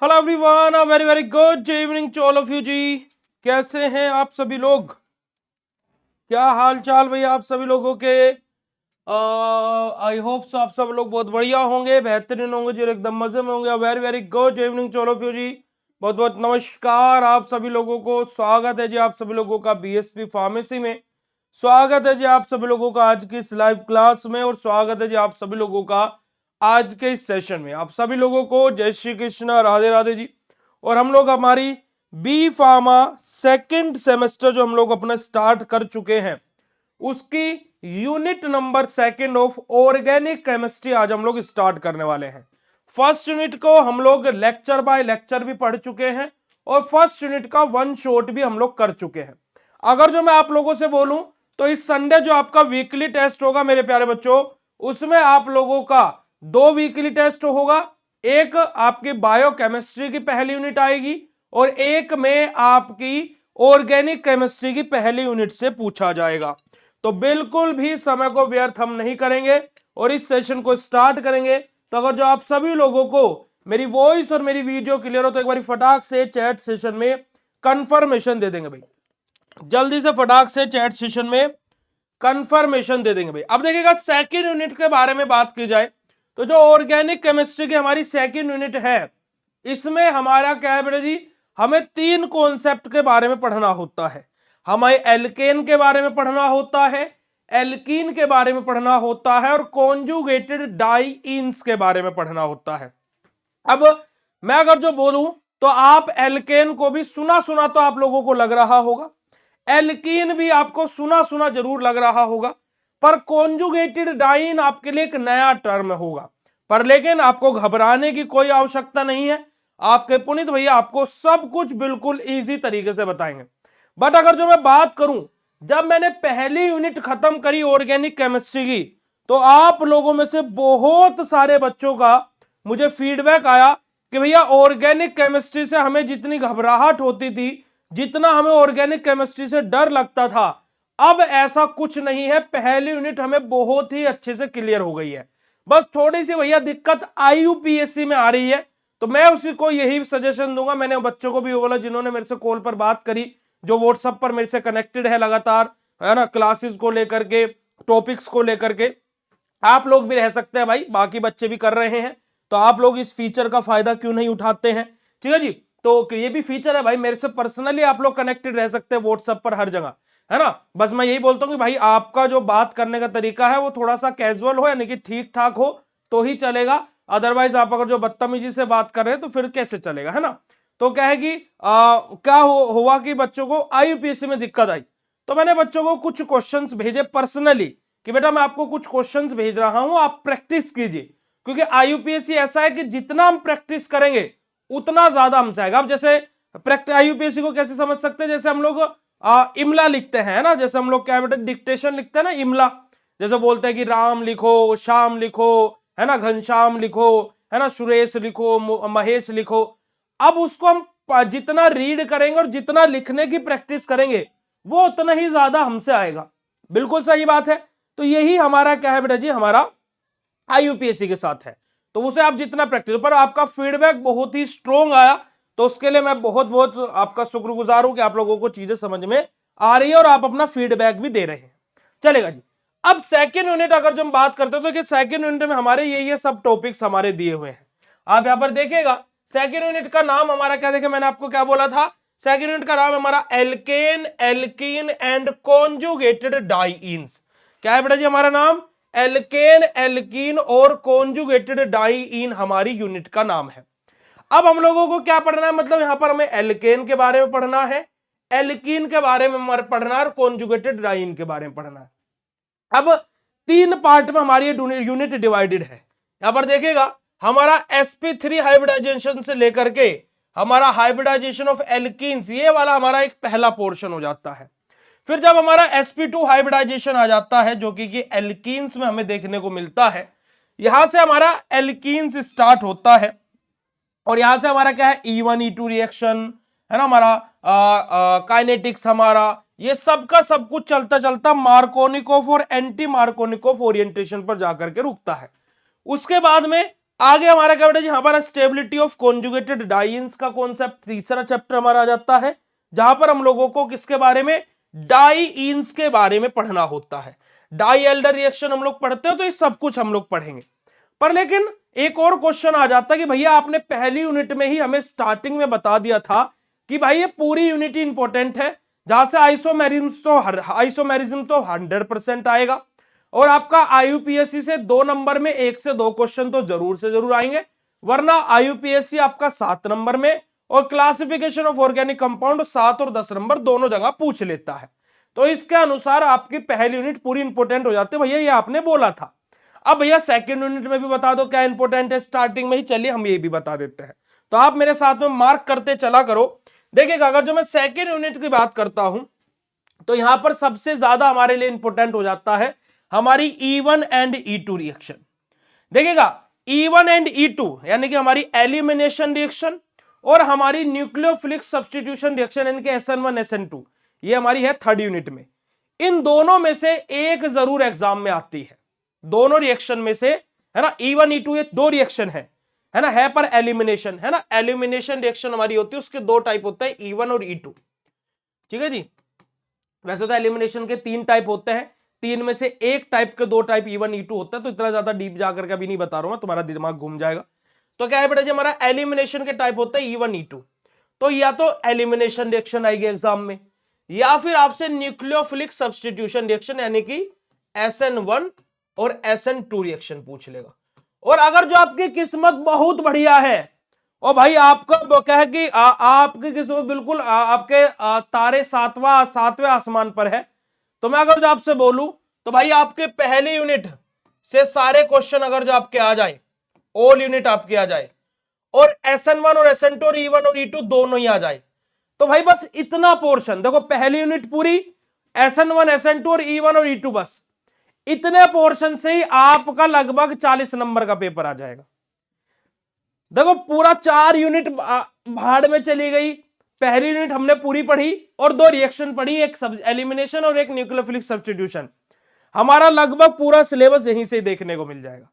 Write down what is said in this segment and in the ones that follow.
Hello everyone, a very very good evening to all of you जी। कैसे हैं आप सभी लोग? क्या हाल चाल भैया आप सभी लोगों के? आई होप आप सब लोग बहुत बढ़िया होंगे, बेहतरीन होंगे जी, एकदम मजे में होंगे। Very very good evening to all of you जी। बहुत बहुत नमस्कार आप सभी लोगों को। स्वागत है जी आप सभी लोगों का बीएसपी फार्मेसी में। स्वागत है जी आप सभी लोगों का आज की इस लाइव क्लास में, और स्वागत है जी आप सभी लोगों का आज के इस सेशन में। आप सभी लोगों को जय श्री कृष्ण, राधे राधे जी। और हम लोग हमारी बी फार्मा सेकंड सेमेस्टर जो हम लोग अपना स्टार्ट कर चुके हैं, उसकी unit number second of organic chemistry आज हम लोग स्टार्ट करने वाले हैं। फर्स्ट यूनिट को हम लोग लेक्चर बाय लेक्चर भी पढ़ चुके हैं, और फर्स्ट यूनिट का वन शॉट भी हम लोग कर चुके हैं। अगर जो मैं आप लोगों से बोलूं तो इस संडे जो आपका वीकली टेस्ट होगा मेरे प्यारे बच्चों, उसमें आप लोगों का दो वीकली टेस्ट होगा। एक आपकी बायोकेमिस्ट्री की पहली यूनिट आएगी, और एक में आपकी ऑर्गेनिक केमिस्ट्री की पहली यूनिट से पूछा जाएगा। तो बिल्कुल भी समय को व्यर्थ हम नहीं करेंगे और इस सेशन को स्टार्ट करेंगे। तो अगर जो आप सभी लोगों को मेरी वॉइस और मेरी वीडियो क्लियर हो तो एक बार फटाक से चैट सेशन में कंफर्मेशन दे देंगे भाई। जल्दी से फटाक से चैट सेशन में कंफर्मेशन दे देंगे भाई। अब देखिएगा, सेकंड यूनिट के बारे में बात की जाए तो जो ऑर्गेनिक केमिस्ट्री की हमारी सेकंड यूनिट है, इसमें हमारा क्या है बेटा जी, हमें तीन कॉन्सेप्ट के बारे में पढ़ना होता है। हमें एल्केन के बारे में पढ़ना होता है, एल्कीन के बारे में पढ़ना होता है, और कॉन्जुगेटेड डाइईन्स के बारे में पढ़ना होता है। अब मैं अगर जो बोलूं तो आप एल्केन को भी सुना सुना तो आप लोगों को लग रहा होगा, एल्कीन भी आपको सुना सुना जरूर लग रहा होगा, पर कॉन्जुगेटेड डाइन आपके लिए एक नया टर्म होगा। पर लेकिन आपको घबराने की कोई आवश्यकता नहीं है, आपके पुनीत भैया आपको सब कुछ बिल्कुल इजी तरीके से बताएंगे। बट अगर जो मैं बात करूं, जब मैंने पहली यूनिट खत्म करी ऑर्गेनिक केमिस्ट्री की, तो आप लोगों में से बहुत सारे बच्चों का मुझे फीडबैक आया कि भैया ऑर्गेनिक केमिस्ट्री से हमें जितनी घबराहट होती थी, जितना हमें ऑर्गेनिक केमिस्ट्री से डर लगता था, अब ऐसा कुछ नहीं है। पहली यूनिट हमें बहुत ही अच्छे से क्लियर हो गई है। बस थोड़ी सी भैया दिक्कत आईयूपीएससी में आ रही है, तो मैं उसी को यही सजेशन दूंगा। मैंने बच्चों को भी बोला जिन्होंने मेरे से कॉल पर बात करी, जो व्हाट्सएप पर मेरे से कनेक्टेड है लगातार, है ना, क्लासेस को लेकर के, टॉपिक्स को लेकर के। आप लोग भी रह सकते हैं भाई, बाकी बच्चे भी कर रहे हैं, तो आप लोग इस फीचर का फायदा क्यों नहीं उठाते हैं? ठीक है जी। तो ये भी फीचर है भाई, मेरे से पर्सनली आप लोग कनेक्टेड रह सकते हैं व्हाट्सएप पर हर जगह, है ना। बस मैं यही बोलता हूं कि भाई आपका जो बात करने का तरीका है वो थोड़ा सा कैजुअल हो, यानी कि ठीक ठाक हो तो ही चलेगा। अदरवाइज आप अगर जो बदतमीजी से बात कर रहे हैं तो फिर कैसे चलेगा, है ना। तो क्या है कि क्या हुआ कि बच्चों को आईयूपीएससी में दिक्कत आई, तो मैंने बच्चों को कुछ क्वेश्चंस भेजे पर्सनली कि बेटा मैं आपको कुछ क्वेश्चंस भेज रहा हूं, आप प्रैक्टिस कीजिए। क्योंकि आईयूपीएससी ऐसा है कि जितना हम प्रैक्टिस करेंगे उतना ज्यादा हमसे आएगा। अब जैसे आईयूपीएससी को कैसे समझ सकते हैं, जैसे हम लोग इमला लिखते हैं ना, जैसे हम लोग क्या बेटा डिक्टेशन लिखते हैं ना, इमला। जैसे बोलते हैं कि राम लिखो, श्याम लिखो, है ना, घनश्याम लिखो, है ना, सुरेश लिखो, महेश लिखो। अब उसको हम जितना रीड करेंगे और जितना लिखने की प्रैक्टिस करेंगे वो उतना ही ज्यादा हमसे आएगा। बिल्कुल सही बात है। तो यही हमारा क्या है बेटा जी, हमारा आईयूपीएससी के साथ है। तो उसे आप जितना प्रैक्टिस, पर आपका फीडबैक बहुत ही स्ट्रोंग आया, तो उसके लिए मैं बहुत बहुत आपका शुक्रगुजार हूं कि आप लोगों को चीजें समझ में आ रही है और आप अपना फीडबैक भी दे रहे हैं। चलेगा जी। अब सेकेंड यूनिट अगर जो हम बात करते हैं तो सेकेंड यूनिट में हमारे ये सब टॉपिक्स हमारे दिए हुए हैं। आप यहां पर देखिएगा, सेकेंड यूनिट का नाम हमारा क्या, देखे मैंने आपको क्या बोला था, सेकेंड यूनिट का नाम हमारा एल्केन, एल्कीन एंड कॉन्जुगेटेड डाइईन्स। क्या है बेटा जी हमारा नाम? एल्केन, एल्कीन और कॉन्जुगेटेड डाइईन हमारी यूनिट का नाम है। अब हम लोगों को क्या पढ़ना है, मतलब यहां पर हमें एल्केन के बारे में पढ़ना है, एल्कीन के बारे में पढ़ना है, और कॉन्जुगेटेड डाइईन के बारे में पढ़ना है। अब तीन पार्ट में हमारी यूनिट डिवाइडेड है। यहां पर देखिएगा, हमारा sp3 हाइब्रिडाइजेशन से लेकर के हमारा हाइब्रिडाइजेशन ऑफ एल्कीन्स, ये वाला हमारा एक पहला पोर्शन हो जाता है। फिर जब हमारा sp2 हाइब्रिडाइजेशन आ जाता है, जो कि एल्कीन्स में हमें देखने को मिलता है, यहां से हमारा एल्कीन्स स्टार्ट होता है, और यहां से हमारा क्या है, E1 E2 रिएक्शन, है ना, हमारा काइनेटिक्स, हमारा ये सब का सब कुछ चलता चलता मार्कोनिकोफ और एंटी मार्कोनिकोफ ओरिएंटेशन पर जाकर के रुकता है। उसके बाद में आगे हमारा क्या बेटा जी, हमारा स्टेबिलिटी ऑफ कॉन्जुगेटेड डाइन्स का कॉन्सेप्ट तीसरा चैप्टर हमारा आ जाता है, जहां पर हम लोगों को किसके बारे में, डाइन्स के बारे में पढ़ना होता है। डाई एल्डर रिएक्शन हम लोग पढ़ते हो तो ये सब कुछ हम लोग पढ़ेंगे। पर लेकिन एक और क्वेश्चन आ जाता है कि भैया आपने पहली यूनिट में ही हमें स्टार्टिंग में बता दिया था कि भाई ये पूरी यूनिट ही इंपॉर्टेंट है, जहां से आइसोमेरिज्म तो 100% आएगा, और आपका आईयूपीएससी से 2 नंबर में 1 से 2 क्वेश्चन तो जरूर से जरूर आएंगे, वरना आईयूपीएससी आपका 7 नंबर में और क्लासिफिकेशन ऑफ ऑर्गेनिक कंपाउंड 7 और 10 नंबर दोनों जगह पूछ लेता है। तो इसके अनुसार आपकी पहली यूनिट पूरी इंपॉर्टेंट हो जाती है, भैया ये आपने बोला था। अब भैया सेकंड यूनिट में भी बता दो क्या इंपॉर्टेंट है स्टार्टिंग में ही, चलिए हम ये भी बता देते हैं। तो आप मेरे साथ में मार्क करते चला करो। देखिएगा, अगर जो मैं सेकंड यूनिट की बात करता हूं तो यहां पर सबसे ज्यादा हमारे लिए इंपॉर्टेंट हो जाता है हमारी E1 एंड E2 रिएक्शन। देखिएगा, E1 एंड E2 यानी कि हमारी एलिमिनेशन रिएक्शन और हमारी न्यूक्लियोफिलिक सब्स्टिट्यूशन रिएक्शन यानी कि SN1 SN2, ये हमारी है थर्ड यूनिट में। इन दोनों में से एक जरूर एग्जाम में आती है, दोनों रिएक्शन में से, है ना। E1 E2 ये 2 रिएक्शन है ना, है पर एलिमिनेशन, है ना। एलिमिनेशन रिएक्शन हमारी होती है, उसके 2 टाइप होते हैं, E1 और E2, ठीक है जी। वैसे तो एलिमिनेशन के 3 टाइप होते हैं, 3 में से एक टाइप के 2 टाइप E1 E2 होता है, तो इतना ज्यादा डीप जाकर के अभी नहीं बता रहा हूं, तुम्हारा दिमाग घूम जाएगा। तो क्या है बेटा जी, हमारा एलिमिनेशन के टाइप होता है E1 E2। तो या तो एलिमिनेशन रिएक्शन आएगी एग्जाम में, या फिर आपसे न्यूक्लियोफिलिक सब्स्टिट्यूशन रिएक्शन यानी कि SN1 और SN2 रिएक्शन पूछ लेगा। और अगर जो आपकी किस्मत बहुत बढ़िया है और भाई आपका क्या है कि आपकी किस्मत बिल्कुल आपके तारे सातवें आसमान पर है, तो मैं अगर जो आपसे बोलूं तो भाई आपके पहले यूनिट से सारे क्वेश्चन अगर जो आपके आ जाए, ऑल यूनिट आपके आ जाए, और SN1 और SN2 और E1 और E2 दोनों ही आ जाए, तो भाई बस इतना पोर्शन देखो, पहली यूनिट पूरी, SN1 SN2 और E1 और E2, बस इतने पोर्शन से ही आपका लगभग 40 नंबर का पेपर आ जाएगा। देखो पूरा 4 यूनिट भाड़ में चली गई, पहली यूनिट हमने पूरी पढ़ी और 2 रिएक्शन पढ़ी, एक सब एलिमिनेशन और एक न्यूक्लियोफिलिक सब्स्टिट्यूशन। हमारा लगभग पूरा सिलेबस यहीं से देखने को मिल जाएगा।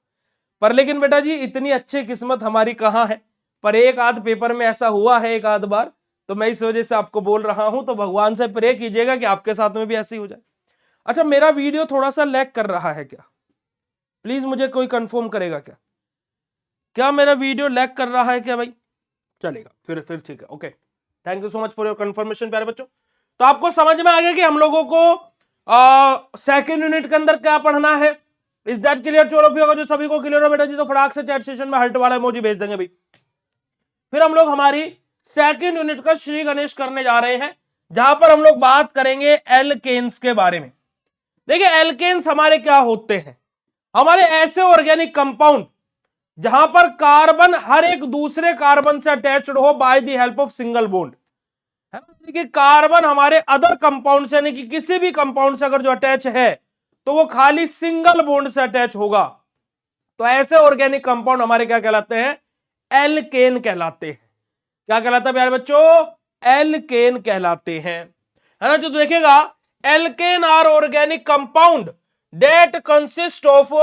पर लेकिन बेटा जी इतनी अच्छी किस्मत हमारी कहां है, पर एक आध पेपर में ऐसा हुआ है एक आध बार, तो मैं इस वजह से आपको बोल रहा हूं। तो भगवान से प्रे कीजिएगा कि आपके साथ में भी ऐसे ही हो जाए। अच्छा, मेरा वीडियो थोड़ा सा लैग कर रहा है क्या? प्लीज मुझे कोई कंफर्म करेगा क्या, क्या मेरा वीडियो लैग कर रहा है क्या भाई? चलेगा, फिर ठीक है, okay. Thank you so much for your confirmation प्यारे बच्चों। तो आपको समझ में आ गया कि हम लोगों को सेकंड यूनिट के अंदर क्या पढ़ना है। Is that clear? चलो फिर अगर जो सभी को क्लियर हो बेटा जी तो फटाक से चैट सेशन में हार्ट वाला इमोजी भेज देंगे भाई। फिर हम लोग हमारी सेकंड यूनिट का श्री गणेश करने जा रहे हैं, जहां पर हम लोग बात करेंगे एल्केन्स के बारे में। देखिए एल्केन्स हमारे क्या होते हैं, हमारे ऐसे ऑर्गेनिक कंपाउंड जहां पर कार्बन हर एक दूसरे कार्बन से अटैच्ड हो bye the help of single bond. है कार्बन हमारे अदर कंपाउंड से यानी कि किसी भी कंपाउंड से अगर जो अटैच है तो वो खाली सिंगल बॉन्ड से अटैच होगा। तो ऐसे ऑर्गेनिक कंपाउंड हमारे क्या कहलाते हैं? एल्केन कहलाते हैं। क्या कहलाता है प्यारे बच्चों? एल्केन कहलाते हैं, है ना। जो देखेगा, alkane are organic compound that consist of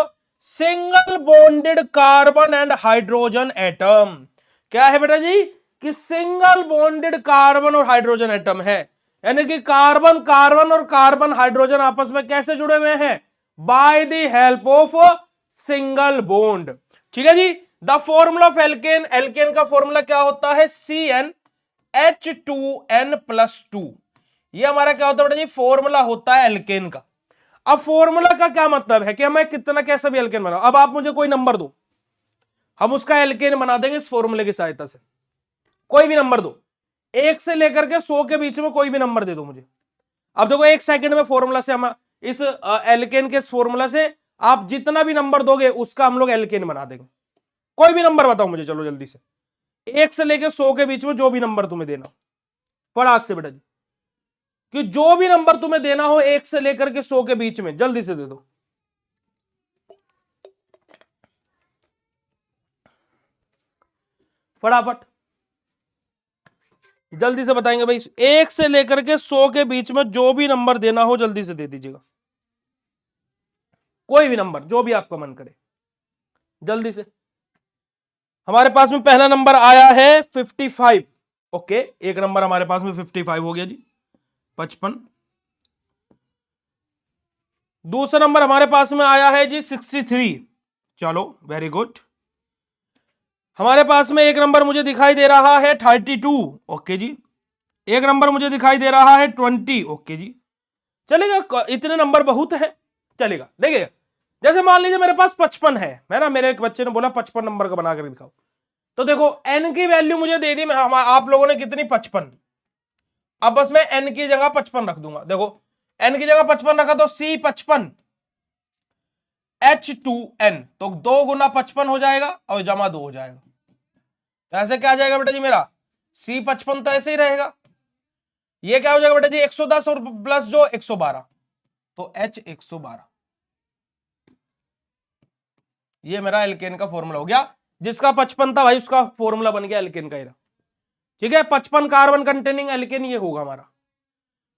single bonded carbon and hydrogen atom. क्या है बेटा जी? कि सिंगल बॉन्डेड कार्बन और हाइड्रोजन एटम है, यानी कि कार्बन कार्बन और कार्बन हाइड्रोजन आपस में कैसे जुड़े हुए हैं? By the help of single bond. ठीक है जी। The formula of alkane, alkane का फॉर्मूला क्या होता है? CnH2n+2। ये हमारा क्या होता है बेटा जी? फॉर्मूला होता है एल्केन का। अब फॉर्मूला का क्या मतलब है कि मैं कितना कैसा भी एल्केन बनाऊं। अब आप मुझे कोई नंबर दो, हम उसका एल्केन बना देंगे इस फॉर्मूले की सहायता से। कोई भी नंबर दो, 1 से लेकर के 100 के बीच में कोई भी नंबर दे दो मुझे। अब देखो 1 सेकंड में फॉर्मूला से हम इस एल्केन के फॉर्मूला से आप जितना भी नंबर दोगे उसका हम लोग एल्केन बना देंगे। कोई भी नंबर बताओ मुझे, चलो जल्दी से, 1 से लेकर 100 के बीच में जो भी नंबर तुम्हें देना, फटाक से बेटा जी, कि जो भी नंबर तुम्हें देना हो 1 से लेकर के 100 के बीच में जल्दी से दे दो। फटाफट जल्दी से बताएंगे भाई। 1 से लेकर के 100 के बीच में जो भी नंबर देना हो जल्दी से दे दीजिएगा। कोई भी नंबर जो भी आपका मन करे, जल्दी से। हमारे पास में पहला नंबर आया है 55। ओके, एक नंबर हमारे पास में 55 हो गया जी, 55। दूसरा नंबर हमारे पास में आया है जी 63। चलो वेरी गुड। हमारे पास में एक नंबर मुझे दिखाई दे रहा है 32। ओके जी। एक नंबर मुझे दिखाई दे रहा है 20। ओके जी, चलेगा, इतने नंबर बहुत है, चलेगा। देखिए, जैसे मान लीजिए मेरे पास 55 है ना, मेरे एक बच्चे ने बोला 55 नंबर का बना कर दिखाओ, तो देखो n की वैल्यू मुझे दे दी आप लोगों ने कितनी, 55। अब बस मैं n की जगह 55 रख दूंगा। देखो n की जगह 55 रखा तो C55 H2n, तो 2 गुना 55 हो जाएगा और जमा 2 हो जाएगा। तो ऐसे क्या आ जाएगा बेटा जी मेरा, C55 तो ऐसे ही रहेगा। ये क्या हो जाएगा बेटा जी 110 और प्लस जो 112, तो H112। ये मेरा एल्केन का फॉर्मूला हो गया। जिसका 55 था भाई उसका फॉर्मूला बन गया एल्केन का। ठीक है, 55 कार्बन कंटेनिंग एल्केन ये होगा हमारा।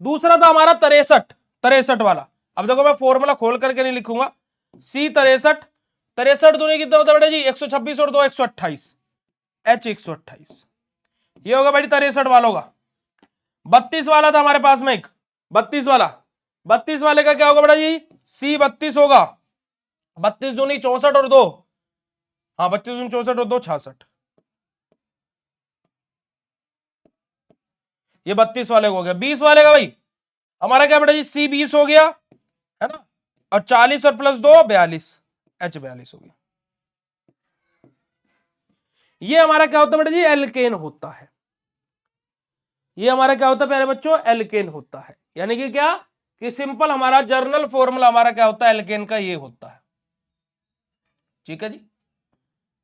दूसरा था हमारा 63 वाला। अब देखो मैं फॉर्मूला खोल करके नहीं लिखूंगा, C63, 63 दूनी कितना होता है बेटा जी 126 और 2 128, H128। ये होगा भाई 63 वालों का। 32 वाला था हमारे पास में एक, 32 वाला, 32 वाले का क्या होगा बेटा जी, C32 होगा। 32 दूनी 64 और 2, हाँ 32 दूनी 64 और 2 66। ये 32 वाले को हो गया। 20 वाले का भाई हमारा क्या बेटा जी C20 हो गया, है ना, और 40 और प्लस 2 42, H42 हो गया। ये हमारा क्या होता है बेटा जी, एल्केन होता है। ये हमारा क्या होता है प्यारे बच्चों, एल्केन होता है। यानी कि क्या, कि सिंपल हमारा जर्नल फॉर्मूला हमारा क्या होता है, एल्केन का ये होता है। ठीक है जी,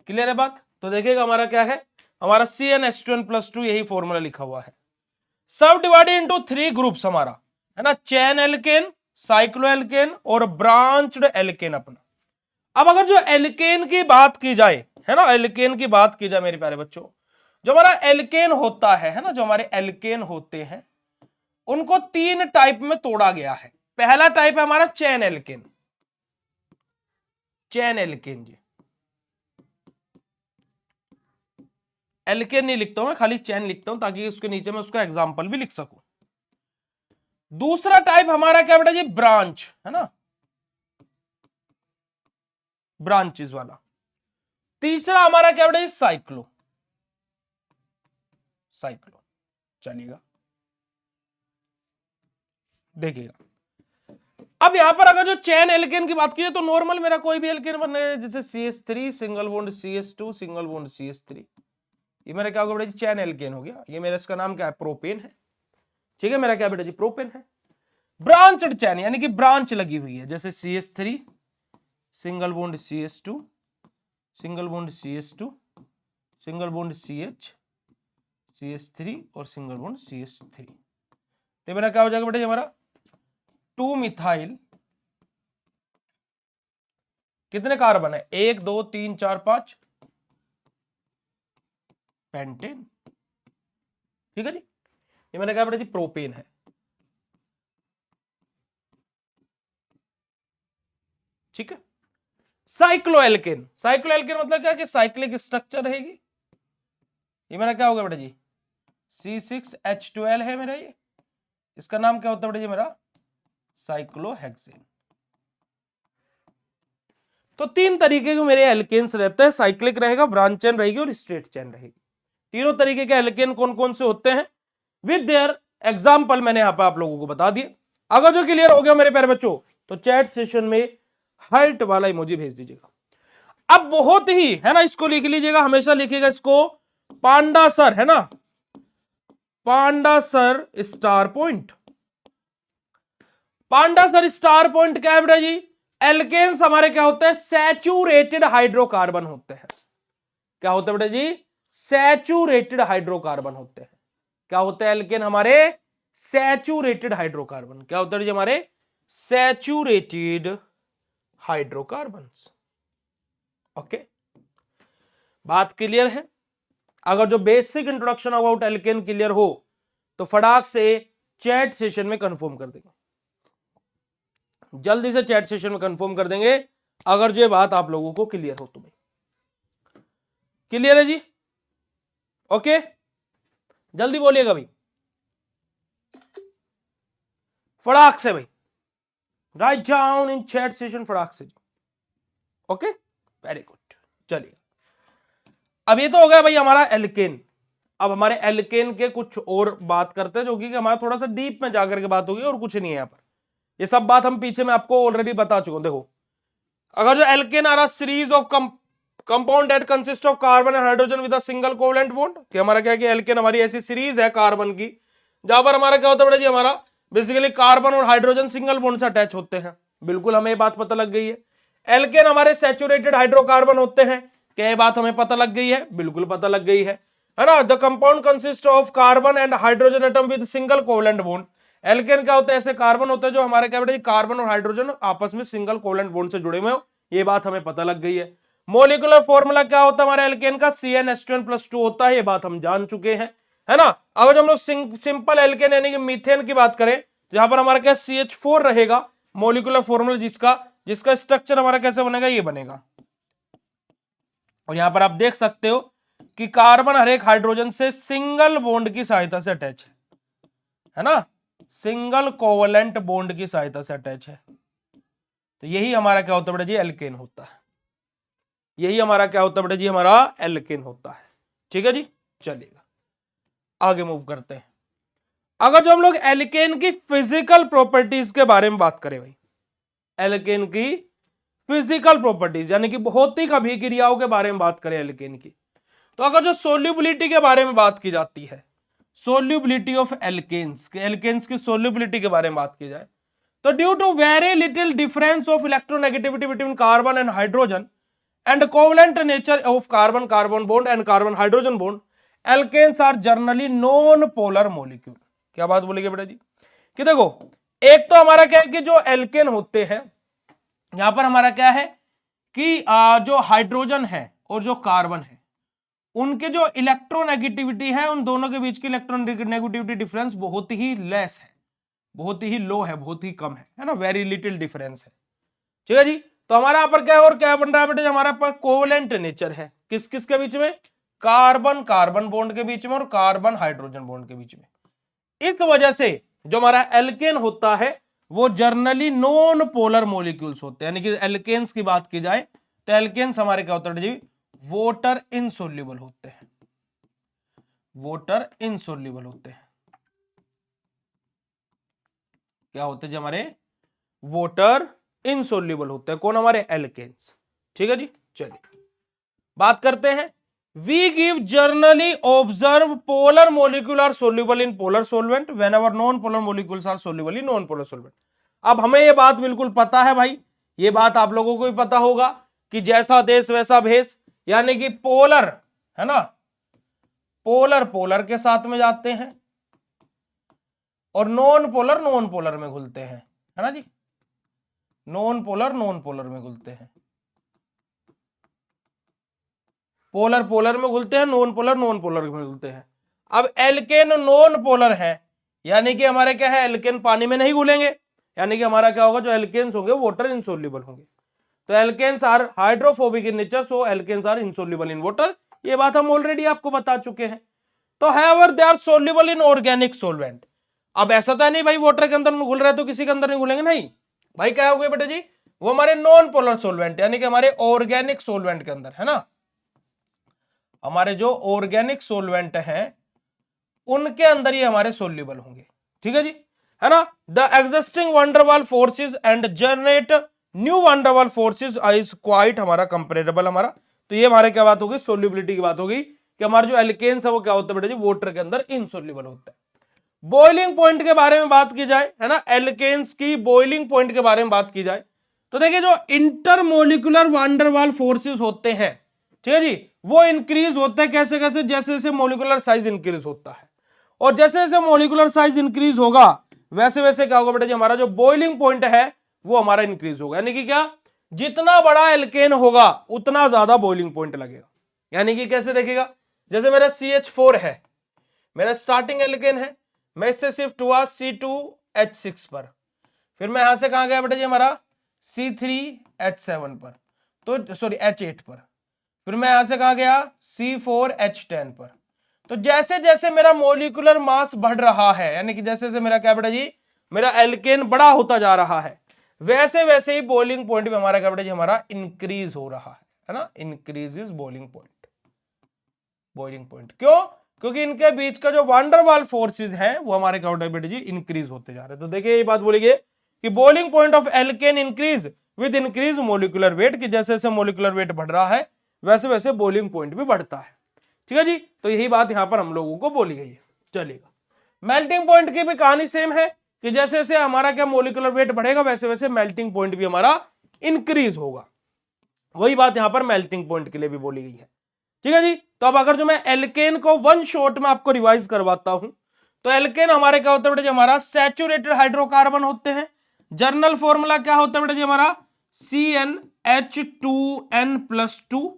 क्लियर है बात। तो देखिएगा हमारा क्या है, हमारा CnH2n+2 यही फॉर्मूला लिखा हुआ है। सब डिवाइडेड इनटू 3 ग्रुप्स हमारा, है ना, चेन एल्केन, साइक्लो एल्केन और ब्रांच्ड एल्केन अपना। अब अगर जो एल्केन की बात की जाए, है ना, एल्केन की बात की जाए मेरे प्यारे बच्चों, जो हमारा एल्केन होता है ना, जो हमारे एल्केन होते हैं उनको 3 टाइप में तोड़ा गया है। पहला टाइप है हमारा चेन एल्केन, चेन एल्केन जी, एल्केन नहीं लिखता हूं मैं, खाली चेन लिखता हूं ताकि उसके नीचे मैं उसका एग्जांपल भी लिख सकूं। दूसरा टाइप हमारा क्या बेटा जी, ब्रांच, है ना, ब्रांचेस वाला। तीसरा हमारा क्या बेटा जी, साइक्लो, साइक्लो। चलिएगा देखिएगा, अब यहां पर अगर जो चेन एल्केन की बात की जाए तो नॉर्मल मेरा कोई भी एल्केन बनेगा, जैसे CH3 single bond CH2 single bond CH3, ये मेरा क्या होगा बेटा जी, चेन एल्केन हो गया। ये मेरा इसका नाम क्या है, प्रोपेन है। ठीक है, मेरा क्या बेटा जी, प्रोपेन है। ब्रांचड चेन यानी कि ब्रांच लगी हुई है, जैसे CH3 single bond CH2 single bond CH2 single bond CH3 और सिंगल बॉन्ड CH3। तो मेरा क्या हो जाएगा बेटा जी, हमारा 2 मिथाइल, कितने कार्बन है, 1 2 3 4 5 पेंटेन। ठीक है जी, ये मैंने कहा बेटा जी प्रोपेन है। ठीक है, साइक्लोएल्केन, साइक्लोएल्केन मतलब क्या, कि साइक्लिक स्ट्रक्चर रहेगी। ये मेरा क्या होगा बेटा जी, C6H12 है मेरा, ये इसका नाम क्या होता है बेटा जी, मेरा साइक्लोहेक्सेन। तो 3 तरीके के मेरे एल्केन्स रहते हैं, साइक्लिक रहेगा, ब्रांच चेन रहेगी और स्ट्रेट चेन रहेगी। तीनों तरीके के एल्केन कौन कौन से होते हैं विद देयर एग्जाम्पल मैंने यहां पर आप लोगों को बता दिए। अगर जो क्लियर हो गया मेरे प्यारे बच्चों तो चैट सेशन में हार्ट वाला इमोजी भेज दीजिएगा। अब बहुत ही, है ना, इसको लिख लीजिएगा, हमेशा लिखिएगा इसको, पांडा सर, है ना, पांडा सर स्टार पॉइंट। पांडा सर स्टार पॉइंट क्या है बेटा जी, एल्केन्स हमारे क्या होते हैं, सैचुरेटेड हाइड्रोकार्बन होते हैं। क्या होते हैं बेटा जी, सैचुरेटेड हाइड्रोकार्बन होते हैं। क्या होते हैं एल्केन हमारे, सैचुरेटेड हाइड्रोकार्बन। क्या होते हैं जी हमारे, सैचुरेटेड हाइड्रोकार्बन्स। ओके, बात क्लियर है। अगर जो basic introduction about alkane clear हो तो फटाक से चैट सेशन में कंफर्म कर देंगे, जल्दी से चैट सेशन में कंफर्म कर देंगे अगर जो बात आप लोगों को क्लियर हो तो। भाई क्लियर है जी? ओके, जल्दी बोलिएगा भाई, फटाक से भाई, write down in chat session फटाक से जी। Okay, very good. चलिए, अब ये तो हो गया भाई हमारा एल्केन। अब हमारे एल्केन के कुछ और बात करते हैं, जो कि हमारा थोड़ा सा डीप में जाकर के बात होगी, और कुछ नहीं है यहाँ पर। ये सब बात हम पीछे में आपको ऑलरेडी बता चुके हैं। देखो, अगर जो एल्केन आ रहा series of compound that consist of carbon and hydrogen with a single covalent bond, कि हमारा क्या है कि एल्केन हमारी ऐसी सीरीज है कार्बन की, जहां पर हमारा क्या होता है बेटा जी, हमारा बेसिकली कार्बन और हाइड्रोजन सिंगल बॉन्ड से अटैच होते हैं। बिल्कुल हमें ये बात पता लग गई है। एल्केन हमारे सैचुरेटेड हाइड्रोकार्बन होते हैं, क्या ये बात हमें पता लग गई है? बिल्कुल पता लग गई है ना। The compound consist of carbon and hydrogen atom with single covalent bond. Alkane क्या होता है? ऐसे कार्बन होते हैं जो हमारे क्या बेटा जी, कार्बन और हाइड्रोजन आपस में सिंगल कोवलेंट बॉन्ड से जुड़े हुए हो, ये बात हमें पता लग गई है। मोलिकुलर फॉर्मूला क्या होता है हमारे एल्केन का? CnH2n+2 होता है, ये बात हम जान चुके हैं, है ना। अगर हम लोग सिंपल एल्केन यानी कि मीथेन की बात करें, जहां पर हमारा क्या CH4 रहेगा, मोलिकुलर फॉर्मूला जिसका स्ट्रक्चर हमारा कैसे बनेगा? ये बनेगा। और यहां पर आप देख सकते हो कि कार्बन हर एक हाइड्रोजन से सिंगल बॉन्ड की सहायता से अटैच है ना, सिंगल कोवलेंट बॉन्ड की सहायता से अटैच है। तो यही हमारा क्या होता है बेटा जी? एल्केन होता है। यही हमारा क्या होता है बेटा जी? हमारा एल्केन होता है। ठीक है जी, चलिएगा आगे मूव करते हैं। अगर जो हम लोग एल्केन की फिजिकल प्रॉपर्टीज के बारे में बात करें भाई, एल्केन की फिजिकल प्रॉपर्टीज यानी कि भौतिक अभिक्रियाओं के बारे में बात करें एल्केन की, तो अगर जो सोल्यूबिलिटी के बारे में बात की जाती है, सोल्यूबिलिटी ऑफ एल्केन्स की सोल्यूबिलिटी के बारे में बात की जाए, तो due to very little difference of electronegativity between carbon and hydrogen and covalent nature of carbon carbon bond and carbon hydrogen bond, alkanes are generally non polar molecule। क्या बात बोलेंगे बेटा जी? कि देखो, एक तो हमारा क्या है कि जो एल्केन होते हैं, यहां पर हमारा क्या है कि जो हाइड्रोजन है और जो कार्बन है, उनके जो इलेक्ट्रोनेगेटिविटी है, उन दोनों के बीच की इलेक्ट्रोनेगेटिविटी डिफरेंस बहुत ही लेस है, बहुत ही लो है, बहुत ही कम है ना, वेरी लिटिल डिफरेंस है। ठीक है जी। तो हमारा यहाँ पर क्या है और क्या बन रहा है बेटे? हमारा पर कोवलेंट नेचर है, किस किस के बीच में? कार्बन कार्बन बॉन्ड के बीच में और कार्बन हाइड्रोजन बॉन्ड के बीच में। इस वजह से जो हमारा एल्केन होता है वो जर्नली नॉन पोलर मॉलिक्यूल्स होते हैं, यानी कि एल्केन्स की बात की जाए तो एल्केन्स हमारे क्या होते हैं जी? वोटर इनसोल्यूबल होते हैं, वोटर इनसोल्यूबल होते हैं। क्या होते हैं जी? हमारे वोटर इनसोल्यूबल होते हैं। कौन? हमारे एल्केन्स। ठीक है जी, चलिए बात करते हैं। We give generally observe polar molecule are soluble in polar solvent whenever non polar molecules are soluble in non polar solvent. अब हमें यह बात बिल्कुल पता है भाई, ये बात आप लोगों को भी पता होगा कि जैसा देश वैसा भेष, यानी कि पोलर है ना, पोलर पोलर के साथ में जाते हैं और नॉन पोलर में घुलते हैं, है ना जी, नॉन पोलर में घुलते हैं, पोलर पोलर में घुलते हैं, नॉन पोलर में घुलते हैं। अब एल्केन नॉन पोलर है, यानी कि हमारे क्या है, एल्केन पानी में नहीं घुलेंगे, यानी कि हमारा क्या होगा, जो एल्केन्स होंगे वाटर इनसोल्यूबल होंगे। तो alkanes are hydrophobic in nature, so alkanes are insoluble in water, ये बात हम ऑलरेडी आपको बता चुके हैं। तो however they are soluble in organic solvent. अब ऐसा तो नहीं भाई वाटर के अंदर घुल रहे तो किसी के अंदर नहीं घुलेंगे, नहीं भाई, क्या हो गए बेटा जी, वो हमारे नॉन पोलर सोलवेंट यानी कि हमारे ऑर्गेनिक सोलवेंट के अंदर, है ना, हमारे जो ऑर्गेनिक सोलवेंट हैं उनके अंदर ही हमारे सोल्यूबल होंगे। ठीक है जी, है ना। The existing van der Waals forces and generate new van der Waals forces is quite हमारा कंपेरेबल हमारा। तो ये हमारे क्या बात होगी, सोल्यूबिलिटी की बात होगी कि हमारे जो एल्केन्स है वो क्या होता है बेटा जी, वाटर के अंदर इनसोल्यूबल होता है। बॉइलिंग पॉइंट के बारे में बात की जाए, है ना, एल्केन्स की बॉइलिंग पॉइंट के बारे में बात की जाए, तो देखिए जो इंटरमोलिकुलर वंडरवाल फोर्सेस होते हैं, ठीक है जी, वो इंक्रीज होता है कैसे कैसे, जैसे जैसे मोलिकुलर साइज इंक्रीज होता है, और जैसे जैसे मोलिकुलर साइज इंक्रीज होगा वैसे वैसे क्या होगा बेटा जी, हमारा जो बॉइलिंग पॉइंट है वो हमारा इंक्रीज होगा। यानी कि क्या, जितना बड़ा एल्केन होगा उतना ज्यादा बॉइलिंग पॉइंट लगेगा। यानी कि कैसे देखेगा, जैसे मेरा CH4 है, मेरा स्टार्टिंग एल्केन है, मैं इससे शिफ्ट हुआ C2H6 पर, फिर मैं यहां से कहां गया बेटा जी, हमारा C3H7 पर, तो सॉरी H8 पर, फिर मैं यहां से कहा गया C4H10 पर। तो जैसे जैसे मेरा मोलिकुलर मास बढ़ रहा है, यानी कि जैसे जैसे मेरा क्या बेटा जी, मेरा एल्केन बड़ा होता जा रहा है, वैसे वैसे ही बॉइलिंग पॉइंट भी हमारा क्या बेटा जी, हमारा इंक्रीज हो रहा है ना, increases boiling point. Boiling point क्यों? क्योंकि इनके बीच का जो वांडरवाल फोर्सेस है वो हमारे क्या बेटा जी, इंक्रीज होते जा रहे हैं। तो देखिए ये बात बोलेंगे कि boiling point of alkene increase with increase molecular weight, कि जैसे जैसे मोलिकुलर वेट बढ़ रहा है वैसे वैसे बॉइलिंग पॉइंट भी बढ़ता है। ठीक है जी, तो यही बात यहां पर हम लोगों को बोली गई है। चलेगा, मेल्टिंग पॉइंट की भी कहानी सेम है कि जैसे जैसे हमारा क्या मोलिकुलर वेट बढ़ेगा वैसे वैसे मेल्टिंग पॉइंट भी हमारा इंक्रीज होगा। वही बात यहां पर मेल्टिंग पॉइंट के लिए भी बोली गई है। ठीक है जी, तो अब अगर जो मैं एल्केन को वन शॉट में आपको रिवाइज करवाता हूं, तो एल्केन हमारे क्या होता है बेटा जी, हमारा सैचुरेटेड हाइड्रोकार्बन होते हैं। जर्नल फॉर्मूला क्या होता है बेटा जी, हमारा CnH2n+2।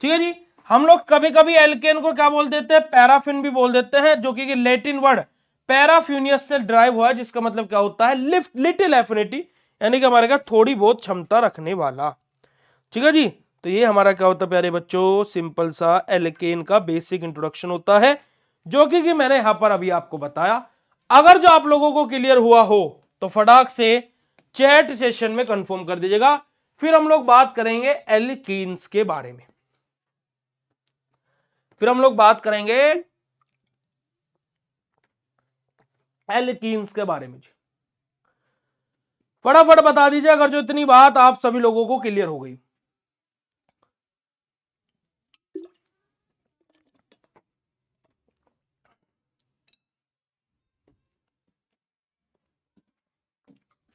ठीक है जी, हम लोग कभी कभी एल्केन को क्या बोल देते हैं, पैराफिन भी बोल देते हैं, जो कि लैटिन वर्ड पैराफ्यूनियस से ड्राइव हुआ है, जिसका मतलब क्या होता है, लिफ्ट लिटिल एफिनिटी, यानी कि हमारे का थोड़ी बहुत क्षमता रखने वाला। ठीक है जी, तो ये हमारा क्या होता है प्यारे बच्चों, सिंपल सा एल्केन का बेसिक इंट्रोडक्शन होता है, जो कि मैंने यहां पर अभी आपको बताया। अगर जो आप लोगों को क्लियर हुआ हो तो फटाक से चैट सेशन में कंफर्म कर दीजिएगा। फिर हम लोग बात करेंगे एल्कीन्स के बारे में, फिर हम लोग बात करेंगे एल्कीन्स के बारे में। फटाफट बता दीजिए अगर जो इतनी बात आप सभी लोगों को क्लियर हो गई।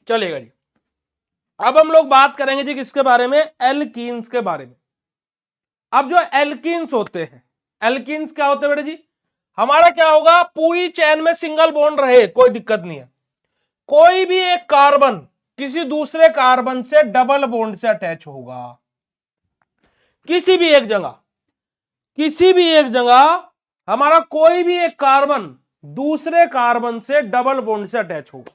चलेगा जी, अब हम लोग बात करेंगे जी किसके बारे में, एल्कीन्स के बारे में। अब जो एल्कीन्स होते हैं, एल्कीन्स क्या होते हैं बेटा जी, हमारा क्या होगा, पूरी चेन में सिंगल बॉन्ड रहे कोई दिक्कत नहीं है, कोई भी एक कार्बन किसी दूसरे कार्बन से डबल बॉन्ड से अटैच होगा, किसी भी एक जगह, किसी भी एक जगह हमारा कोई भी एक कार्बन दूसरे कार्बन से डबल बॉन्ड से अटैच होगा।